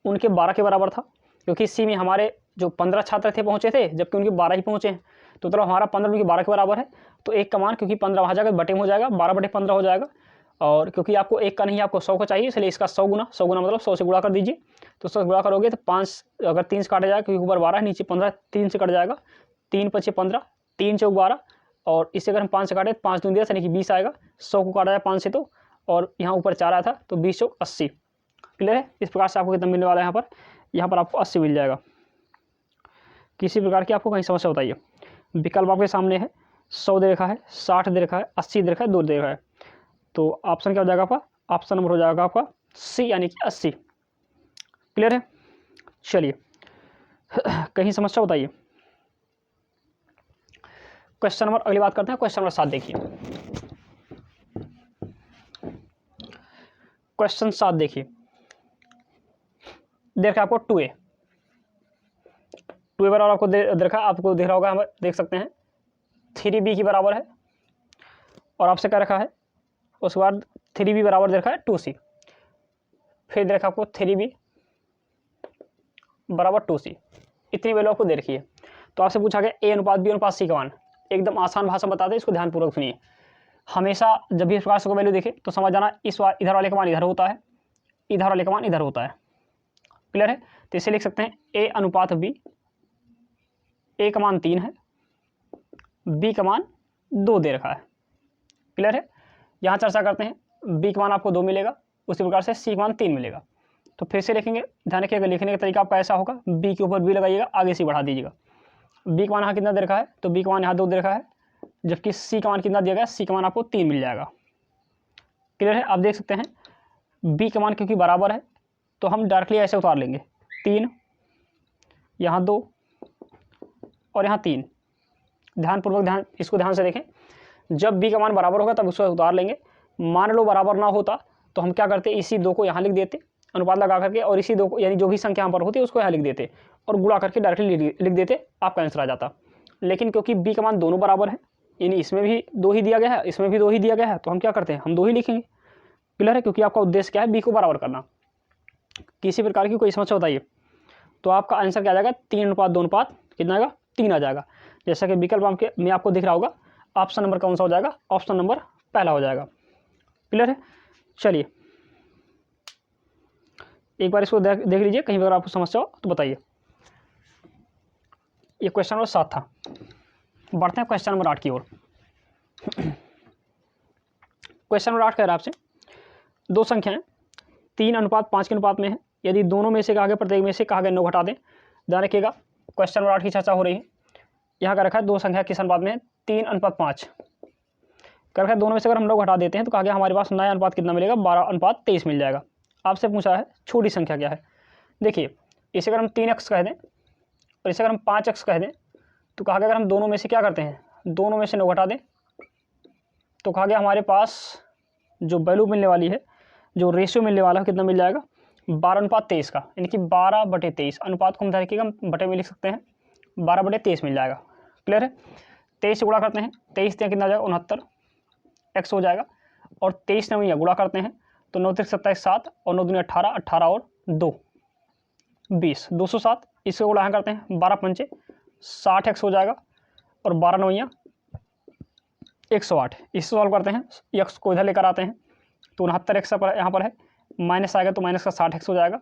उनके 12 के बराबर था, क्योंकि सी में हमारे जो 15 छात्र थे पहुँचे थे, जबकि उनके 12 ही पहुँचे हैं, तो मतलब हमारा 15 उनके 12 के बराबर है। तो एक का मान, क्योंकि 15 वहाँ जाकर बटे में हो जाएगा, 12/15 हो जाएगा। और क्योंकि आपको एक का नहीं, आपको 100 का चाहिए, इसलिए इसका 100 गुना मतलब 100 से गुणा कर दीजिए। तो 100 से गुणा करोगे तो 5, अगर 3 से काटा जाएगा, क्योंकि ऊपर 12 नीचे 15, 3 से कट जाएगा, 3 × 5 = 15, 3 चौक 12, और इससे अगर हम 5 से काटे तो 5 दूनी 10 यानी कि 20 आएगा। 100 को काटा जाए 5 से तो, और यहाँ ऊपर 4 आया था तो 20 चौक 80। क्लियर है। इस प्रकार से आपको कितना मिलने वाला है, यहाँ पर आपको 80 मिल जाएगा। किसी प्रकार की आपको कहीं समस्या बताइए। विकल्प आपके सामने है, 100 दे रखा है, 60 दे रखा है, 80 दे रखा है, 2 दे रखा है, तो ऑप्शन क्या हो जाएगा आपका, ऑप्शन नंबर हो जाएगा आपका सी, यानी कि 80। क्लियर है। चलिए कहीं समस्या बताइए। क्वेश्चन नंबर, अगली बात करते हैं, क्वेश्चन नंबर 7 देखिए। क्वेश्चन 7 देखिए, देखा आपको 2a बराबर आपको देखा, आपको दिख रहा होगा, हम देख सकते हैं 3b के बराबर है, और आपसे क्या रखा है, उसके बाद 3b बराबर देखा है 2c, फिर देखा आपको 3b बराबर 2c, इतनी वैल्यू आपको दे रखी है। तो आपसे पूछा गया a अनुपात b अनुपात c का मान। एकदम आसान भाषा बता दें, इसको ध्यानपूर्वक सुनिए। हमेशा जब भी इस प्रकार से वैल्यू देखे तो समझ जाना, इधर वाले का मान इधर होता है, इधर वाले का मान इधर होता है। क्लियर है। तो इसे लिख सकते हैं a अनुपात b, a का मान 3 है, b का मान 2 दे रखा है। क्लियर है। यहाँ चर्चा करते हैं, b का मान आपको 2 मिलेगा, उसी प्रकार से c का मान 3 मिलेगा। तो फिर से लिखेंगे, ध्यान रखिएगा, लिखने का तरीका आपका ऐसा होगा, b के ऊपर b लगाइएगा, आगे c बढ़ा दीजिएगा। b का मान यहाँ कितना दे रखा है, तो b का मान यहाँ 2 दे रखा है, जबकि c का मान कितना दिया गया, c का मान आपको 3 मिल जाएगा। क्लियर है। आप देख सकते हैं b का मान क्योंकि बराबर है तो हम डायरेक्टली ऐसे उतार लेंगे, 3 यहाँ 2 और यहाँ 3। ध्यानपूर्वक इसको ध्यान से देखें, जब b का मान बराबर होगा तब उसको उतार लेंगे। मान लो बराबर ना होता तो हम क्या करते, इसी 2 को यहाँ लिख देते अनुपात लगा करके, और इसी 2 को, यानी जो भी संख्या यहाँ पर होती है उसको यहाँ लिख देते और गुणा करके डायरेक्टली लिख देते, आपका आंसर आ जाता। लेकिन क्योंकि b का मान दोनों बराबर है, यानी इसमें भी 2 ही दिया गया है, इसमें भी 2 ही दिया गया है, तो हम क्या करते हैं, हम 2 ही लिखेंगे। क्लियर है। क्योंकि आपका उद्देश्य क्या है, b को बराबर करना। किसी प्रकार की कोई समस्या बताइए तो आपका आंसर क्या आ जाएगा, 3 अनुपात 2 अनुपात कितना आएगा, 3 आ जाएगा। जैसा कि विकल्प में आपको दिख रहा होगा, ऑप्शन नंबर कौन सा हो जाएगा, ऑप्शन नंबर पहला हो जाएगा। क्लियर है। चलिए एक बार इसको देख लीजिए, कहीं अगर आपको समस्या हो तो बताइए। ये क्वेश्चन नंबर 7 था। बढ़ते हैं क्वेश्चन नंबर 8 की ओर। क्वेश्चन नंबर 8 कह रहा है आपसे, 2 संख्याएं 3 अनुपात 5 के अनुपात में है, यदि दोनों में से कहा गया प्रत्येक में से कहा गया 9 घटा दें। ध्यान रखिएगा, क्वेश्चन नंबर 8 की चर्चा हो रही है। यहाँ का रखा है 2 संख्या किस अनुपात में है, 3 अनुपात 5 कर रखा है। दोनों में से अगर हम 9 घटा देते हैं तो कहा गया हमारे पास नया अनुपात कितना मिलेगा, 12:23 मिल जाएगा। आपसे पूछा है छोटी संख्या क्या है। देखिए इसे अगर हम 3x कह दें और इसे अगर हम 5x कह दें तो कहा गया अगर हम दोनों में से क्या करते हैं, दोनों में से 9 घटा दें तो कहा गया हमारे पास जो वैल्यू मिलने वाली है, जो रेशियो मिलने वाला है, कितना मिल जाएगा 12:23 का, यानी कि 12/23। अनुपात को हम तरीके हम बटे में लिख सकते हैं, 12/23 मिल जाएगा। क्लियर है। 23 से गुणा करते हैं, 23 कितना आ जाएगा 69x हो जाएगा, और 23 9 गुणा करते हैं तो 9 3 27 7 और 9 दूनी 18, 18 और 2 20, 207। इससे गुणा करते हैं 12 पंचे 60x हो जाएगा, और 12 9 108। इससे सॉल्व करते हैं, x को इधर लेकर आते हैं तो 69x यहाँ पर है, माइनस आएगा तो माइनस का 60x हो जाएगा।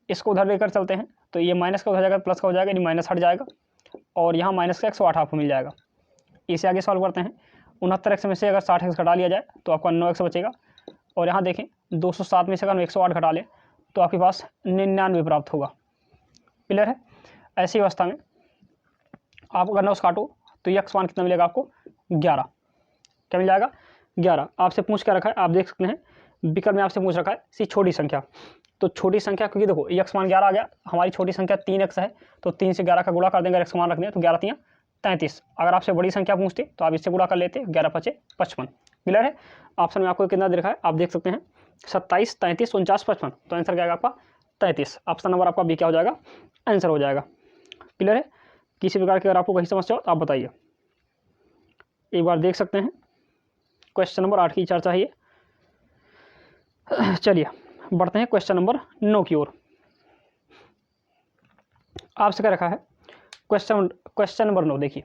इसको उधर लेकर चलते हैं तो ये माइनस का हो जाएगा, प्लस का हो जाएगा, यानी माइनस हट जाएगा, और यहाँ माइनस का 108 आपको मिल जाएगा। इसे आगे सॉल्व करते हैं, 69x में से अगर 60x घटा लिया जाए तो आपका 9x बचेगा, और यहाँ देखें 207 में से अगर 108 घटा लें तो आपके पास 99 प्राप्त होगा। क्लियर है। ऐसी अवस्था में आप अगर 9 काटो तो यह मान कितना मिलेगा आपको 11। क्या मिल जाएगा 11। आपसे पूछ क्या रखा है, आप देख सकते हैं विकल्प में आपसे पूछ रखा है सी छोटी संख्या। तो छोटी संख्या, क्योंकि देखो x मान 11 आ गया, हमारी छोटी संख्या 3x है, तो 3 से 11 का गुणा कर देंगे, x मान रख दें तो 11 3 33। अगर आपसे बड़ी संख्या पूछते तो आप इससे गुणा कर लेते, 11 5 55। क्लियर है। ऑप्शन में आपको कितना दे रखा है, आप देख सकते हैं 27 33 49 55। तो आंसर क्या आएगा आपका 33। ऑप्शन नंबर आपका बी क्या हो जाएगा, आंसर हो जाएगा। क्लियर है। किसी प्रकार की अगर आपको कहीं समस्या हो तो आप बताइए। एक बार देख सकते हैं क्वेश्चन नंबर 8 की चर्चा है ये। चलिए बढ़ते हैं क्वेश्चन नंबर 9 की ओर। आपसे क्या रखा है क्वेश्चन नंबर 9, देखिए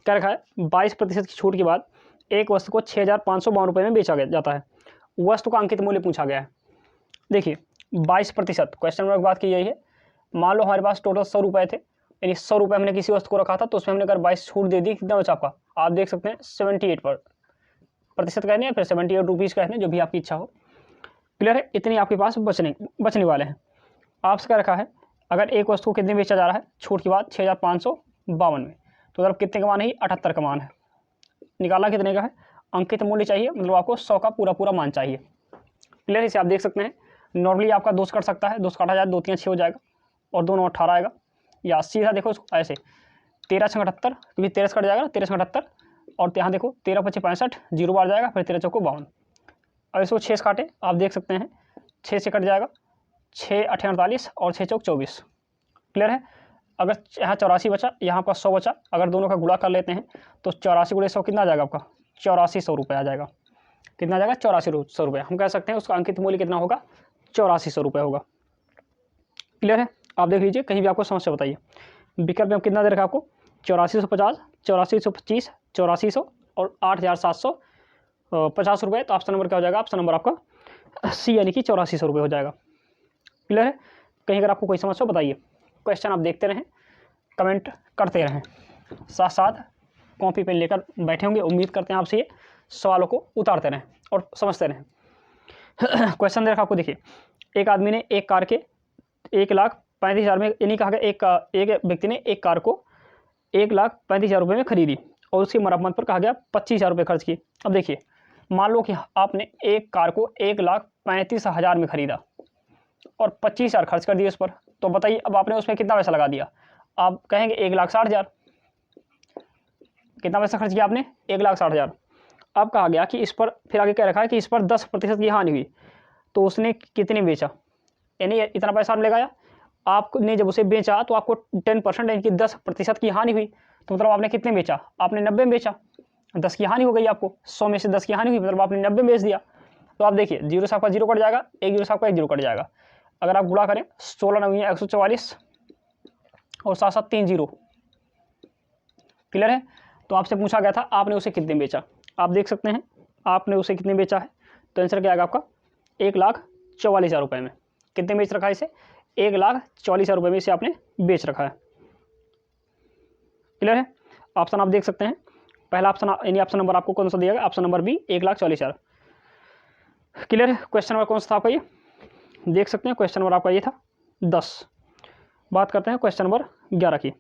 क्या रखा है, 22% की छूट के बाद एक वस्तु को 6,552 रुपये में बेचा जाता है। वस्तु का अंकित मूल्य पूछा गया है। देखिए 22%, क्वेश्चन नंबर की बात की यही है। मान लो हमारे पास टोटल 100 रुपये थे, यानी 100 रुपये हमने किसी वस्तु को रखा था, तो उसमें हमने अगर 22 छूट दे दी, कितना बचा आपका, आप देख सकते हैं 78% कहते हैं, फिर 78 रुपीज़ कहते हैं, जो भी आपकी इच्छा हो। क्लियर है। इतनी आपके पास बचने वाले हैं। आपसे क्या रखा है, अगर एक वस्तु को कितने बेचा जा रहा है छूट के बाद 6,552 में, तो अगर कितने का मान है, 78 का मान है। निकालना कितने का है, अंकित मूल्य चाहिए, मतलब आपको 100 का पूरा मान चाहिए। क्लियर। इसे आप देख सकते हैं, नॉर्मली आपका 2 कट सकता है, 2 काटा जाए 2 3 6 हो जाएगा, और 2 9 18 आएगा, या सीधा देखो इसको ऐसे 13 6 78, क्योंकि 13 कट जाएगा, 13 6 78, और यहाँ देखो 13 5 65, 0 बार जाएगा, फिर 13 चौको 52। अब इसको 6 काटे, आप देख सकते हैं 6 से कट जाएगा, 6 8 48 और 6 चौक 24। क्लियर है। अगर यहाँ 84 बचा, यहाँ पर 100 बचा, अगर दोनों का गुणा कर लेते हैं तो 84 गुणे 100 कितना आ जाएगा आपका, 8400 रुपये आ जाएगा। कितना आ जाएगा 8400 रुपये। हम कह सकते हैं उसका अंकित मूल्य कितना होगा, 8400 रुपये होगा। क्लियर है। आप देख लीजिए, कहीं भी आपको समस्या बताइए। विकल्प में कितना दे रखा है आपको, 8450, 8425, 8400 और 8750 रुपये। तो ऑप्शन नंबर क्या हो जाएगा, ऑप्शन नंबर आपका सी, यानी कि 8400 रुपये हो जाएगा। क्लियर है। कहीं अगर आपको कोई समस्या बताइए। क्वेश्चन आप देखते रहें, कमेंट करते रहें, साथ साथ कॉपी पेन लेकर बैठे होंगे। उम्मीद करते हैं आपसे ये सवालों को उतारते रहें और समझते रहें। क्वेश्चन दे रखा आपको, देखिए एक आदमी ने एक कार के 1,35,000 में, यानी कहा गया एक व्यक्ति ने एक कार को 1,35,000 रुपये में खरीदी, और उसकी मरम्मत पर कहा गया 25,000 रुपये खर्च किए। अब देखिए, मान लो कि आपने एक कार को 1,35,000 में खरीदा और 25,000 खर्च कर दिए उस पर, तो बताइए अब आपने उसमें कितना पैसा लगा दिया। आप कहेंगे 1,60,000। कितना पैसा खर्च किया आपने, 1,60,000। अब कहा गया कि इस पर, फिर आगे क्या रखा है कि इस पर 10% की हानि हुई, तो उसने कितने बेचा, यानी इतना पैसा आपने लगाया, आपने जब उसे बेचा तो आपको 10% यानी कि 10% की हानि हुई, तो मतलब आपने कितने बेचा, आपने 90 में बेचा, 10 की हानि हो गई आपको, 100 में से 10 की हानि हुई, मतलब आपने 90 में बेच दिया। तो आप देखिए 0 से आपका 0 कट जाएगा, 1 0 से आपका 1 0 कट जाएगा। अगर आप गुणा करें 16 9 144 और साथ साथ 3 0। क्लियर है। तो आपसे पूछा गया था आपने उसे कितने बेचा, आप देख सकते हैं आपने उसे कितने बेचा है, तो आंसर क्या आएगा आपका 1,44,000 रुपये में। कितने बेच रखा है इसे, 1,44,000 रुपये में इसे आपने बेच रखा है। क्लियर है। ऑप्शन आप देख सकते हैं, पहला ऑप्शन यानी ऑप्शन नंबर आपको कौन सा दिया गया, ऑप्शन नंबर बी 1,44,000। क्लियर है। क्वेश्चन नंबर कौन सा था आपका, ये देख सकते हैं क्वेश्चन नंबर आपका ये था 10। बात करते हैं क्वेश्चन नंबर 11 की।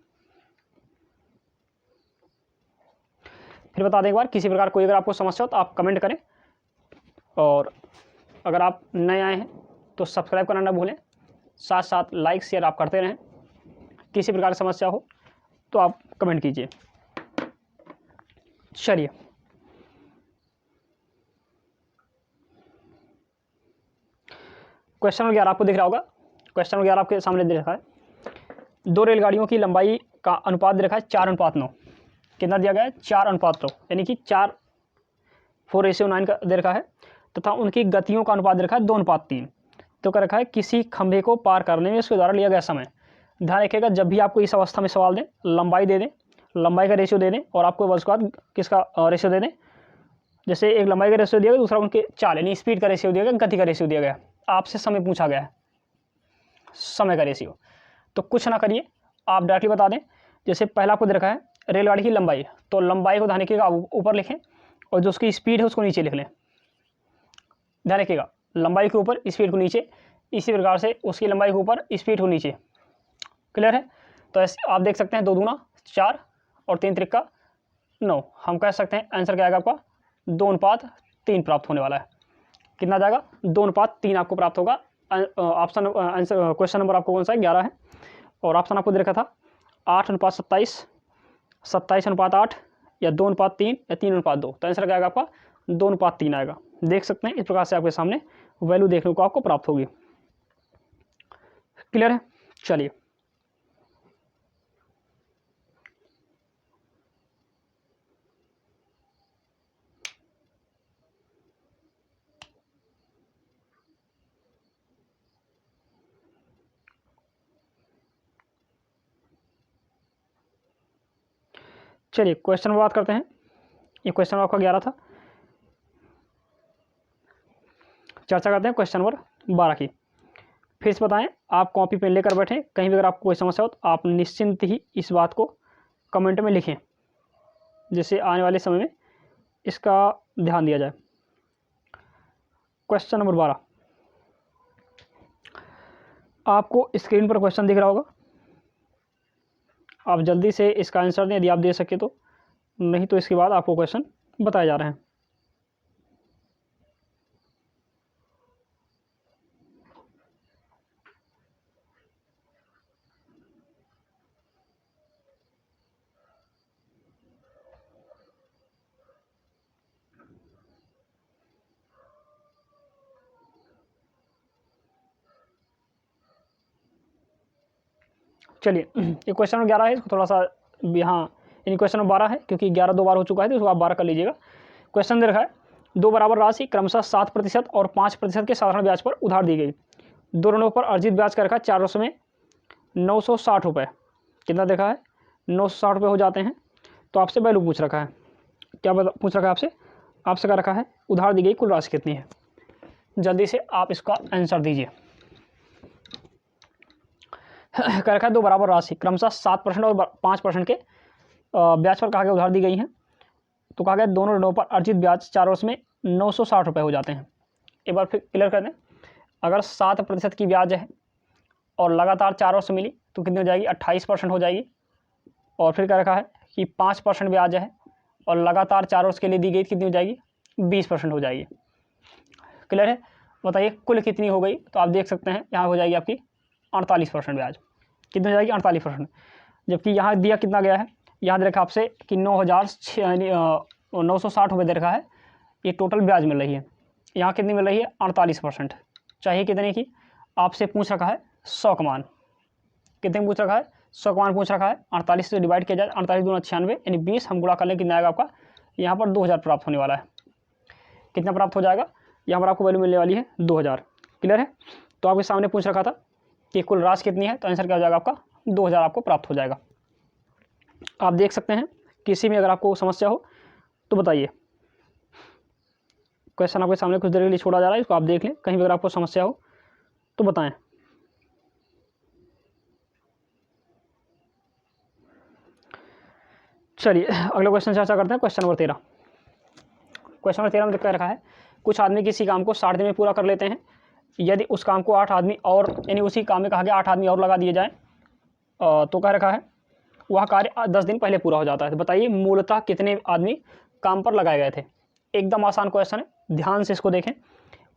फिर बता दें एक बार, किसी प्रकार कोई अगर आपको समस्या हो तो आप कमेंट करें, और अगर आप नए आए हैं तो सब्सक्राइब करना ना भूलें, साथ साथ लाइक शेयर आप करते रहें। किसी प्रकार की समस्या हो तो आप कमेंट कीजिए। चलिए क्वेश्चन नंबर 11 आपको दिख रहा होगा। क्वेश्चन नंबर 11 आपके सामने दे रखा है, 2 रेलगाड़ियों की लंबाई का अनुपात दे रखा है 4:9। कितना दिया गया है? 4:9, यानी कि 4:9 का दे रखा है, तथा उनकी गतियों का अनुपात दे रखा है 2:3। तो क्या रखा है? किसी खंभे को पार करने में उसके द्वारा लिया गया समय। ध्यान रखिएगा, जब भी आपको इस अवस्था में सवाल दें, लंबाई दे दें, लंबाई का रेशियो दे दें, और आपको उसके बाद किसका रेशियो दे दें। जैसे एक लंबाई का रेशियो दिया गया, दूसरा उनके चाल यानी स्पीड का रेशियो दिया गया, गति का रेशियो दिया गया, आपसे समय पूछा गया है, समय का रेशियो। तो कुछ ना करिए, आप डायरेक्टली बता दें। जैसे पहला आपको दे रखा है रेलगाड़ी की लंबाई, तो लंबाई को ध्यान रखिएगा ऊपर लिखें, और जो उसकी स्पीड है उसको नीचे लिख लें। ध्यान रखिएगा, लंबाई के ऊपर स्पीड को नीचे, इसी प्रकार से उसकी लंबाई के ऊपर स्पीड को नीचे। क्लियर है? तो ऐसे आप देख सकते हैं 2 दूना 4 और 3 त्रिक्का 9। हम कह सकते हैं आंसर क्या आएगा आपका? 2:3 प्राप्त होने वाला है। कितना जाएगा? 2:3 आपको प्राप्त होगा। ऑप्शन आंसर क्वेश्चन नंबर आपको कौन सा है? 11 है। और ऑप्शन आपको दे रखा था 8:27, 27:8, या 2:3, या 3:2। तो आंसर क्या आएगा आपका? 2:3 आएगा। देख सकते हैं इस प्रकार से आपके सामने वैल्यू देखने को आपको प्राप्त होगी। क्लियर है? चलिए चलिए क्वेश्चन में बात करते हैं। ये क्वेश्चन आपका 11 था। चर्चा करते हैं क्वेश्चन नंबर 12 की। फिर से बताएं, आप कॉपी पेन लेकर बैठें, कहीं भी अगर आपको कोई समस्या हो तो आप निश्चिंत ही इस बात को कमेंट में लिखें, जिससे आने वाले समय में इसका ध्यान दिया जाए। क्वेश्चन नंबर 12, आपको स्क्रीन पर क्वेश्चन दिख रहा होगा। आप जल्दी से इसका आंसर दें यदि आप दे सके तो, नहीं तो इसके बाद आपको क्वेश्चन बताए जा रहे हैं। चलिए ये क्वेश्चन नंबर 11 है, इसको थोड़ा सा यहाँ यानी क्वेश्चन नंबर 12 है, क्योंकि 11 2 बार हो चुका है, तो इसको आप 12 कर लीजिएगा। क्वेश्चन दे रखा है, 2 बराबर राशि क्रमशः 7% और 5% के साधारण ब्याज पर उधार दी गई। 2 ऋणों पर अर्जित ब्याज का रखा है 4 वर्षों में 960 रुपये। कितना देखा है? 960 रुपये हो जाते हैं। तो आपसे वैल्यू पूछ रखा है, क्या पूछ रखा है आपसे? आपसे क्या रखा है? उधार दी गई कुल राशि कितनी है। जल्दी से आप इसका आंसर दीजिए। कह रखा है 2 बराबर राशि क्रमशः 7% और 5% के ब्याज पर कहा गया उधार दी गई हैं। तो कहा गया दोनों ऋणों पर अर्जित ब्याज 4 वर्ष में 960 रुपये हो जाते हैं। एक बार फिर क्लियर कर दें, अगर 7% की ब्याज है और लगातार 4 वर्ष मिली तो कितनी हो जाएगी? 28% हो जाएगी। और फिर कह रखा है कि 5% ब्याज है और लगातार 4 वर्ष के लिए दी गई, कितनी हो जाएगी? 20% हो जाएगी। क्लियर है? बताइए कुल कितनी हो गई? तो आप देख सकते हैं यहाँ हो जाएगी आपकी 48% ब्याज। कितनी हो जाएगी? 48%। जबकि यहाँ दिया कितना गया है? यहाँ दे रखा आपसे कि 9,960 रुपये दे रखा है, ये टोटल ब्याज मिल रही है। यहाँ कितनी मिल रही है? 48%। चाहिए कितने की? आपसे पूछ रखा है 100 का मान। कितने पूछ रखा है? 100 का मान पूछ रखा है। 48 से डिवाइड किया जाए, 48 दूना 96, यानी 20 हम गुणा कर लें, कितना आएगा आपका? यहाँ पर 2000 प्राप्त होने वाला है। कितना प्राप्त हो जाएगा? यहाँ पर आपको वैल्यू मिलने वाली है 2000। क्लियर है? तो आपके सामने पूछ रखा था कि कुल राशि कितनी है, तो आंसर क्या हो जाएगा आपका? 2000 आपको प्राप्त हो जाएगा। आप देख सकते हैं, किसी में अगर आपको समस्या हो तो बताइए। क्वेश्चन आपके सामने कुछ देर के लिए छोड़ा जा रहा है, इसको आप देख लें, कहीं भी अगर आपको समस्या हो तो बताएं। चलिए अगला क्वेश्चन चर्चा करते हैं। Question number 13। क्वेश्चन नंबर 13 में क्या रखा है? कुछ आदमी किसी काम को 60 दिन में पूरा कर लेते हैं। यदि उस काम को 8 आदमी और, यानी उसी काम में कहा गया 8 आदमी और लगा दिए जाएँ, तो कह रखा है वह कार्य 10 दिन पहले पूरा हो जाता है। तो बताइए मूलतः कितने आदमी काम पर लगाए गए थे? एकदम आसान क्वेश्चन है, ध्यान से इसको देखें।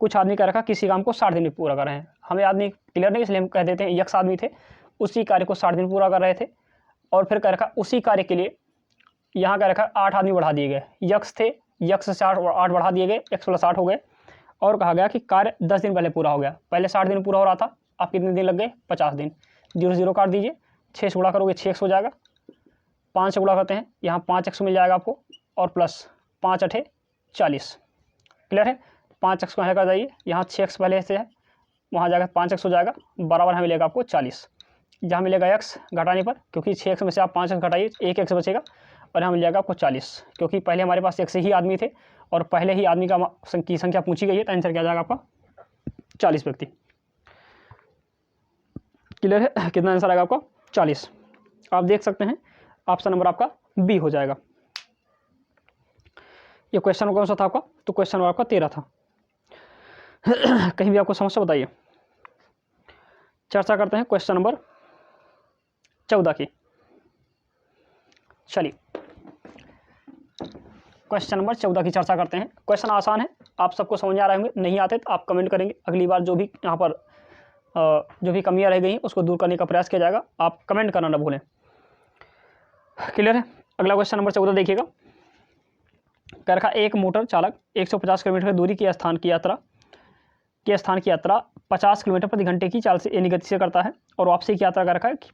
कुछ आदमी कह रखा किसी काम को 60 दिन में पूरा कर रहे हैं। हमें आदमी क्लियर नहीं, इसलिए हम कह देते हैं यक्स आदमी थे, उसी कार्य को 60 दिन पूरा कर रहे थे, और फिर क्या रखा, उसी कार्य के लिए यहाँ क्या रखा, 8 आदमी बढ़ा दिए गए। यक्ष थे, यक्ष से 8 बढ़ा दिए गए, यक्ष प्लस 8 हो गए, और कहा गया कि कार्य 10 दिन पहले पूरा हो गया। पहले 60 दिन पूरा हो रहा था, अब कितने दिन लग गए, 50 दिन। 0 0 काट दीजिए, 6 से गुणा करोगे 6x हो जाएगा, 5 से गुणा करते हैं, यहाँ 5x मिल जाएगा आपको, और प्लस 5 8 40। क्लियर है, 5x को यहाँ कर जाइए, यहाँ 6x पहले से है, वहाँ जाकर 5x हो जाएगा, बराबर यहाँ मिलेगा आपको 40। जहाँ मिलेगा x घटाने पर, क्योंकि 6x में से आप 5x घटाइए, 1x बचेगा, और यहाँ मिल जाएगा आपको 40, क्योंकि पहले हमारे पास 1 से ही आदमी थे और पहले ही आदमी की संख्या पूछी गई है, तो आंसर क्या जाएगा आपका 40 व्यक्ति। क्लियर है, कितना आंसर आएगा आपका 40। आप देख सकते हैं ऑप्शन नंबर आपका बी हो जाएगा। ये क्वेश्चन कौन सा था आपका, तो क्वेश्चन नंबर आपका 13 था। कहीं भी आपको समस्या बताइए। चर्चा करते हैं क्वेश्चन नंबर 14 की। चलिए क्वेश्चन नंबर 14 की चर्चा करते हैं। क्वेश्चन आसान है, आप सबको समझ आ रहे होंगे, नहीं आते तो आप कमेंट करेंगे, अगली बार जो भी यहाँ पर जो भी कमियां रह गई उसको दूर करने का प्रयास किया जाएगा, आप कमेंट करना ना भूलें। क्लियर है, अगला क्वेश्चन नंबर 14 देखिएगा। कह रखा, एक मोटर चालक 150 किलोमीटर की दूरी की स्थान की यात्रा 50 किलोमीटर प्रति घंटे की चाल से यानी गति से करता है, और वापसी की यात्रा कर रखा है कि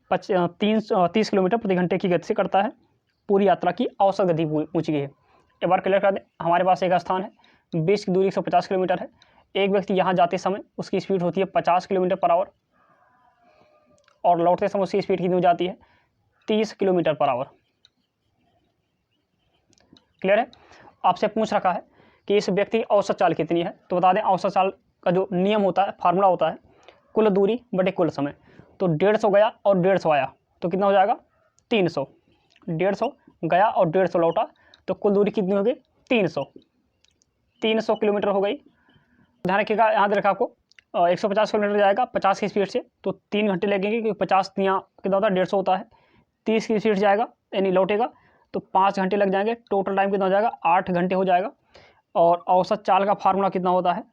30 किलोमीटर प्रति घंटे की गति से करता है। पूरी यात्रा की औसत गति पूछी गई है। एक बार क्लियर कर दें, हमारे पास एक स्थान है, 20 की दूरी 150 किलोमीटर है। एक व्यक्ति यहाँ जाते समय उसकी स्पीड होती है 50 किलोमीटर पर आवर, और लौटते समय उसकी स्पीड कितनी हो जाती है, 30 किलोमीटर पर आवर। क्लियर है, आपसे पूछ रखा है कि इस व्यक्ति की औसत चाल कितनी है, तो बता दें औसत चाल का जो नियम होता है, फार्मूला होता है, कुल दूरी बटे कुल समय। तो 150 गया और 150 आया तो कितना हो जाएगा, 300। 150 गया और 150 लौटा तो कुल दूरी कितनी हो गई, 300 किलोमीटर हो गई। ध्यान रखिएगा, यहाँ देखा आपको 150 किलोमीटर जाएगा 50 की स्पीड से, तो 3 घंटे लगेंगे, क्योंकि 50 यहाँ कितना होता है, 150 होता है। 30 की स्पीड जाएगा यानी लौटेगा तो 5 घंटे लग जाएंगे। टोटल टाइम कितना हो जाएगा, 8 घंटे हो जाएगा। और औसत चाल का फार्मूला कितना होता है,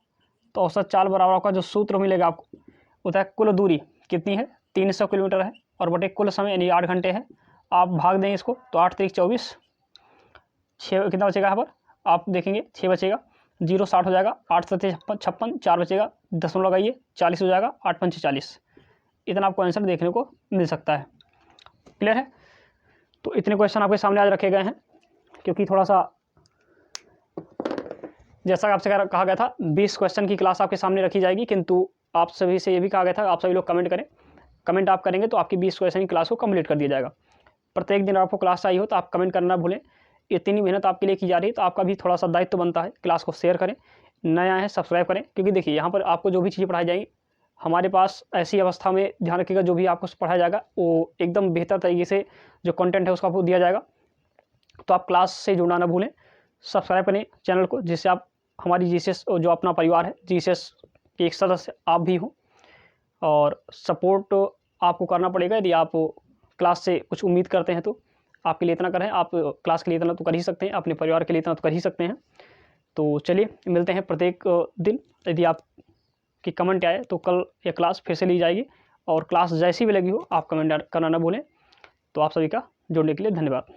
तो औसत चाल बराबर आपका जो सूत्र मिलेगा आपको होता है, कुल दूरी कितनी है, 300 किलोमीटर है, और बटे कुल समय यानी 8 घंटे है। आप भाग दें इसको तो 8 3 24, 6 कितना बचेगा यहाँ पर, आप देखेंगे 6 बचेगा, 0 60 हो जाएगा, 8 7 56, 4 बचेगा, 10 लगाइए 40 हो जाएगा, 8 5 40। इतना आपको आंसर देखने को मिल सकता है। क्लियर है, तो इतने क्वेश्चन आपके सामने आज रखे गए हैं, क्योंकि थोड़ा सा जैसा आपसे कहा गया था 20 क्वेश्चन की क्लास आपके सामने रखी जाएगी, किंतु आप सभी से ये भी कहा गया था आप सभी लोग कमेंट करें। कमेंट आप करेंगे तो आपकी 20 क्वेश्चन की क्लास को कंप्लीट कर दिया जाएगा। प्रत्येक दिन आपको क्लास चाहिए हो तो आप कमेंट करना भूलें। इतनी मेहनत आपके लिए की जा रही है तो आपका भी थोड़ा सा दायित्व बनता है, क्लास को शेयर करें, नया है सब्सक्राइब करें, क्योंकि देखिए यहाँ पर आपको जो भी चीज़ें पढ़ाई जाएंगी हमारे पास ऐसी अवस्था में, ध्यान रखिएगा जो भी आपको पढ़ाया जाएगा वो एकदम बेहतर तरीके से जो कंटेंट है उसका आपको दिया जाएगा। तो आप क्लास से जुड़ना ना भूलें, सब्सक्राइब करें चैनल को, जिससे आप हमारी जीसीएस जो अपना परिवार है, जीसीएस के एक सदस्य आप भी हो, और सपोर्ट आपको करना पड़ेगा। यदि आप क्लास से कुछ उम्मीद करते हैं तो आपके लिए इतना करें, आप क्लास के लिए इतना तो कर ही सकते हैं, अपने परिवार के लिए इतना तो कर ही सकते हैं। तो चलिए मिलते हैं प्रत्येक दिन। यदि आप की कमेंट आए तो कल ये क्लास फिर से ली जाएगी, और क्लास जैसी भी लगी हो आप कमेंट करना ना भूलें। तो आप सभी का जुड़ने के लिए धन्यवाद।